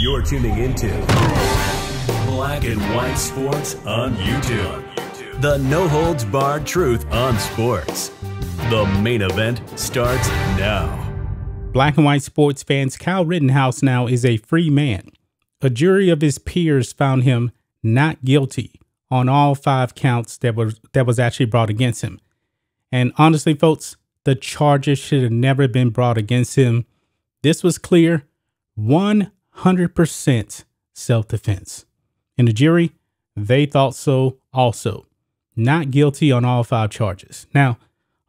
You're tuning into Black and White Sports on YouTube. The no-holds-barred truth on sports. The main event starts now. Black and white sports fans, Kyle Rittenhouse now is a free man. A jury of his peers found him not guilty on all 5 counts that was actually brought against him. And honestly, folks, the charges should have never been brought against him. This was clear, 100% self-defense. And the jury, they thought so also. Not guilty on all 5 charges. Now,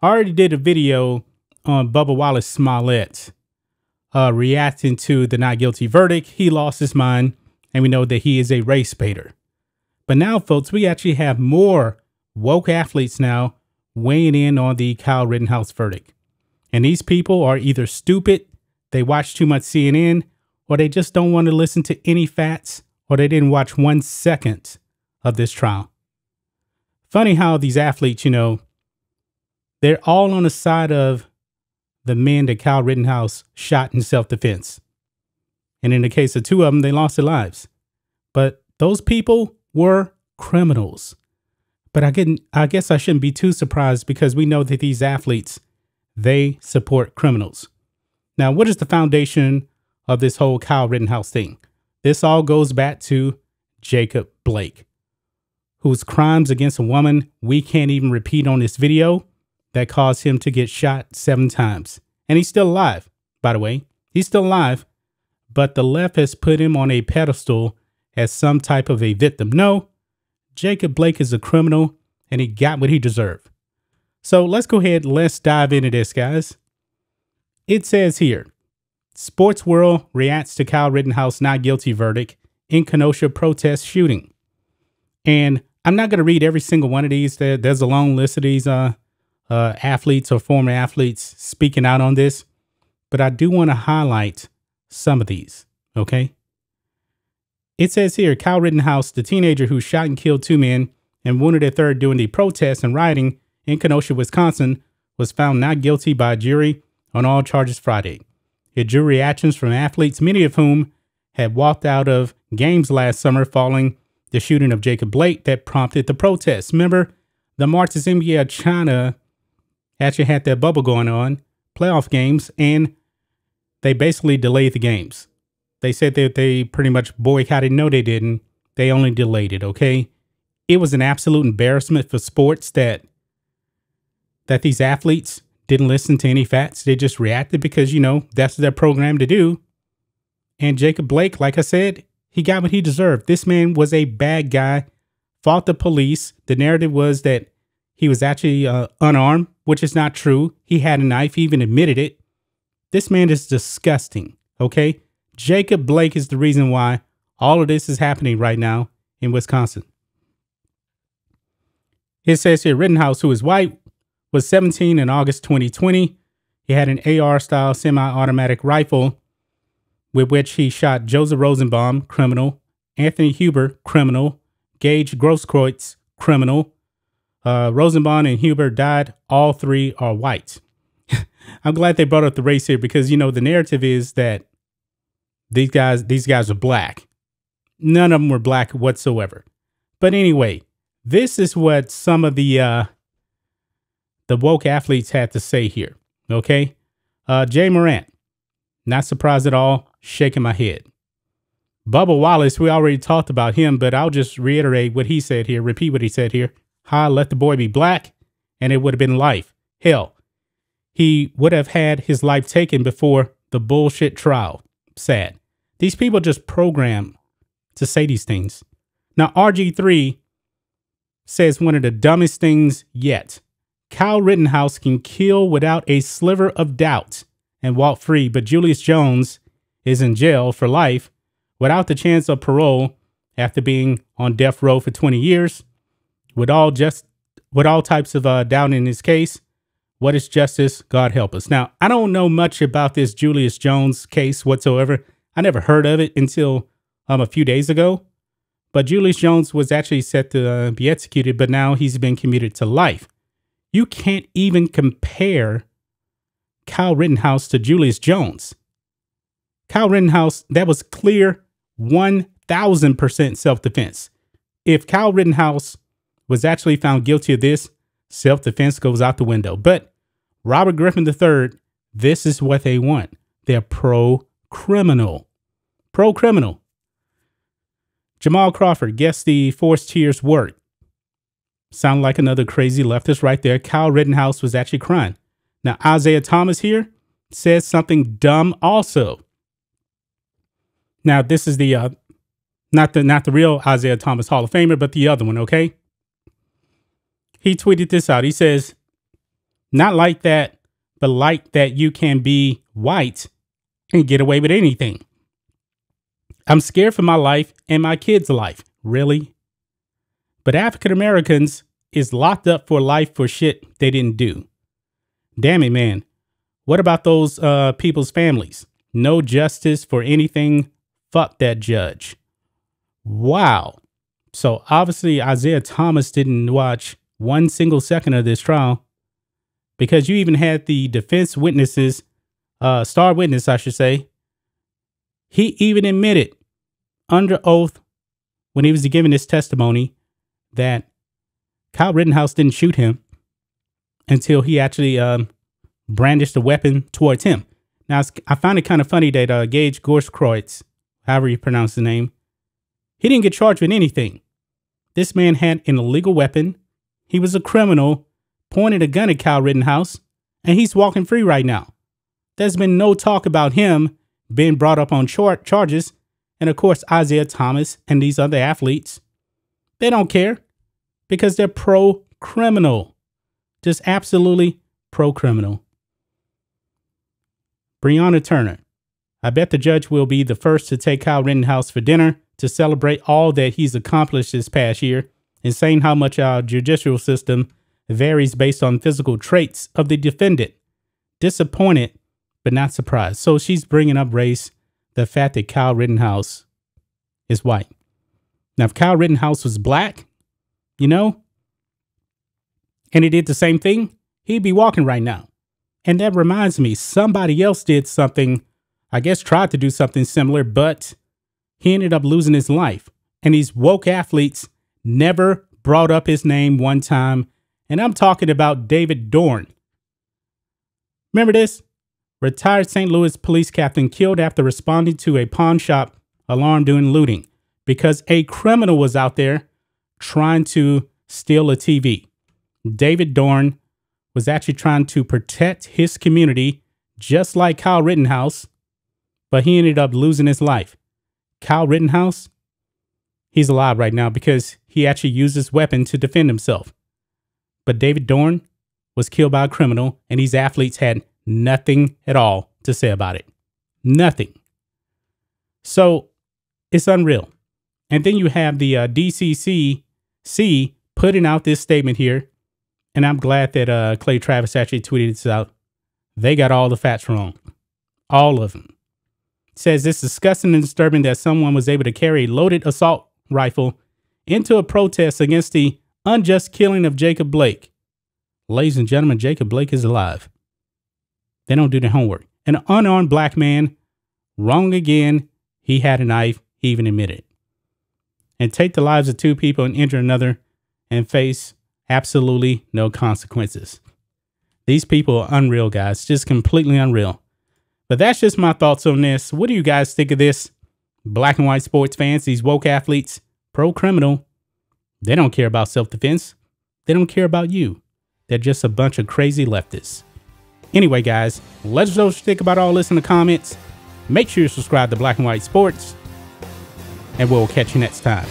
I already did a video on Bubba Wallace Smollett reacting to the not guilty verdict. He lost his mind, and we know that he is a race baiter. But now, folks, we actually have more woke athletes now weighing in on the Kyle Rittenhouse verdict. And these people are either stupid, they watch too much CNN, or they just don't want to listen to any facts, or they didn't watch 1 second of this trial. Funny how these athletes, you know, they're all on the side of the men that Kyle Rittenhouse shot in self-defense. And in the case of 2 of them, they lost their lives. But those people were criminals. But I guess I shouldn't be too surprised because we know that these athletes, they support criminals. Now, what is the foundation of this whole Kyle Rittenhouse thing? This all goes back to Jacob Blake, whose crimes against a woman we can't even repeat on this video, that caused him to get shot 7 times. And he's still alive, by the way. He's still alive, but the left has put him on a pedestal as some type of a victim. No, Jacob Blake is a criminal, and he got what he deserved. So let's go ahead, let's dive into this, guys. It says here, Sports World reacts to Kyle Rittenhouse not guilty verdict in Kenosha protest shooting. And I'm not going to read every single one of these. There's a long list of these athletes or former athletes speaking out on this, but I do want to highlight some of these, okay? It says here, Kyle Rittenhouse, the teenager who shot and killed 2 men and wounded a third during the protests and rioting in Kenosha, Wisconsin, was found not guilty by a jury on all charges Friday. It drew reactions from athletes, many of whom had walked out of games last summer following the shooting of Jacob Blake that prompted the protests. Remember, the marches in China actually had that bubble going on, playoff games, and they basically delayed the games. They said that they pretty much boycotted. No, they didn't. They only delayed it, okay? It was an absolute embarrassment for sports that these athletes didn't listen to any facts. They just reacted because, you know, that's their program to do. And Jacob Blake, like I said, he got what he deserved. This man was a bad guy, fought the police. The narrative was that he was actually unarmed, which is not true. He had a knife. He even admitted it. This man is disgusting, okay? Jacob Blake is the reason why all of this is happening right now in Wisconsin. It says here, Rittenhouse, who is white, was 17 in August 2020. He had an AR-style semi-automatic rifle with which he shot Joseph Rosenbaum, criminal, Anthony Huber, criminal, Gage Grosskreutz, criminal. Rosenbaum and Huber died. All 3 are white. I'm glad they brought up the race here because, you know, the narrative is that these guys are black. None of them were black whatsoever. But anyway, this is what some of the woke athletes had to say here. Okay. Jay Morant, not surprised at all. Shaking my head. Bubba Wallace, we already talked about him, but I'll just reiterate what he said here. Repeat what he said here. Let the boy be black, and it would have been life. Hell, he would have had his life taken before the bullshit trial. Sad. These people just program to say these things. Now, RG3 says one of the dumbest things yet. Kyle Rittenhouse can kill without a sliver of doubt and walk free, but Julius Jones is in jail for life without the chance of parole after being on death row for 20 years. With all types of doubt in his case, what is justice? God help us. Now, I don't know much about this Julius Jones case whatsoever. I never heard of it until a few days ago. But Julius Jones was actually set to be executed, but now he's been commuted to life. You can't even compare Kyle Rittenhouse to Julius Jones. Kyle Rittenhouse, that was clear 1000% self-defense. If Kyle Rittenhouse was actually found guilty of this, self-defense goes out the window. But Robert Griffin III, this is what they want. They're pro-criminal. Pro-criminal. Jamal Crawford, guess the forced tears work. Sound like another crazy leftist right there. Kyle Rittenhouse was actually crying. Now, Isaiah Thomas here says something dumb also. Now, this is the not the real Isaiah Thomas Hall of Famer, but the other one, okay? He tweeted this out. He says, "Not like that, but like that you can be white and get away with anything. I'm scared for my life and my kids' life." Really? But African Americans is locked up for life for shit they didn't do. Damn it, man. What about those people's families? No justice for anything. Fuck that judge. Wow. So obviously Isaiah Thomas didn't watch one single second of this trial, because you even had the defense witnesses, star witness, I should say. He even admitted under oath when he was giving his testimony that Kyle Rittenhouse didn't shoot him until he actually brandished a weapon towards him. Now, I find it kind of funny that Gage Gorskreutz, however you pronounce the name, he didn't get charged with anything. This man had an illegal weapon. He was a criminal, pointed a gun at Kyle Rittenhouse, and he's walking free right now. There's been no talk about him being brought up on charges. And of course, Isaiah Thomas and these other athletes, they don't care because they're pro-criminal. Just absolutely pro-criminal. Breonna Turner. I bet the judge will be the first to take Kyle Rittenhouse for dinner to celebrate all that he's accomplished this past year, and saying how much our judicial system varies based on physical traits of the defendant. Disappointed, but not surprised. So she's bringing up race, the fact that Kyle Rittenhouse is white. Now, if Kyle Rittenhouse was black, and he did the same thing, he'd be walking right now. And that reminds me, somebody else did something, I guess tried to do something similar, but he ended up losing his life. And these woke athletes never brought up his name one time. And I'm talking about David Dorn. Remember this? Retired St. Louis police captain killed after responding to a pawn shop alarm during looting because a criminal was out there trying to steal a TV. David Dorn was actually trying to protect his community, just like Kyle Rittenhouse, but he ended up losing his life. Kyle Rittenhouse, he's alive right now because he actually used his weapon to defend himself. But David Dorn was killed by a criminal, and these athletes had nothing at all to say about it. Nothing. So it's unreal. And then you have the DCCC putting out this statement here. And I'm glad that Clay Travis actually tweeted this out. They got all the facts wrong. All of them. It says it's disgusting and disturbing that someone was able to carry a loaded assault rifle into a protest against the unjust killing of Jacob Blake. Ladies and gentlemen, Jacob Blake is alive. They don't do their homework. An unarmed black man, wrong again. He had a knife. He even admitted it. And take the lives of two people and injure another and face absolutely no consequences. These people are unreal, guys. Just completely unreal. But that's just my thoughts on this. What do you guys think of this? Black and white sports fans, these woke athletes, pro-criminal. They don't care about self-defense. They don't care about you. They're just a bunch of crazy leftists. Anyway, guys, let us know what you think about all this in the comments. Make sure you subscribe to Black and White Sports, and we'll catch you next time.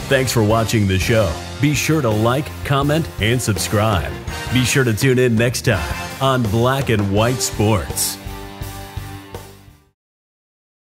Thanks for watching the show. Be sure to like, comment, and subscribe. Be sure to tune in next time on Black and White Sports.